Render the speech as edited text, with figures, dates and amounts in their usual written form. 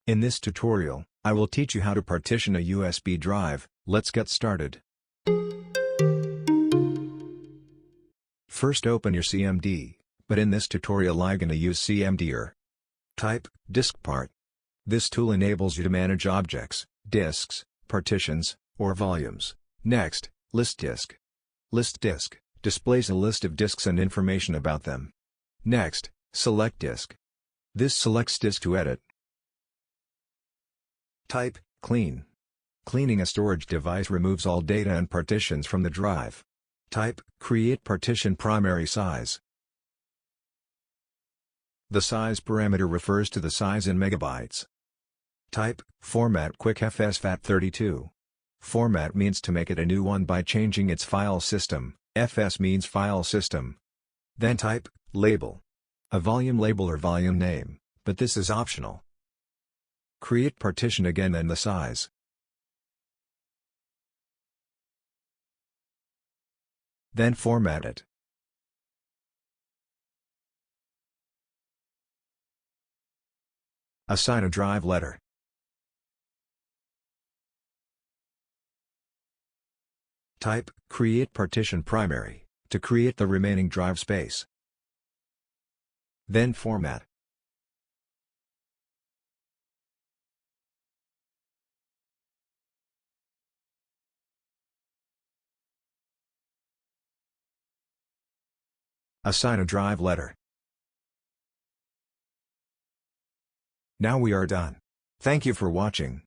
In this tutorial, I will teach you how to partition a USB drive. Let's get started. First open your CMD, but in this tutorial I'm gonna use CMD error. Type DISKPART. This tool enables you to manage objects, disks, partitions, or volumes. Next, list disk. List disk displays a list of disks and information about them. Next, select disk. This selects disk to edit. Type clean. Cleaning a storage device removes all data and partitions from the drive. Type create partition primary size. The size parameter refers to the size in megabytes. Type format quick FS-FAT32. Format means to make it a new one by changing its file system. FS means file system. Then type label. A volume label or volume name, but this is optional. Create partition again and the size. Then format it. Assign a drive letter. Type create partition primary to create the remaining drive space. Then format. Assign a drive letter. Now we are done. Thank you for watching.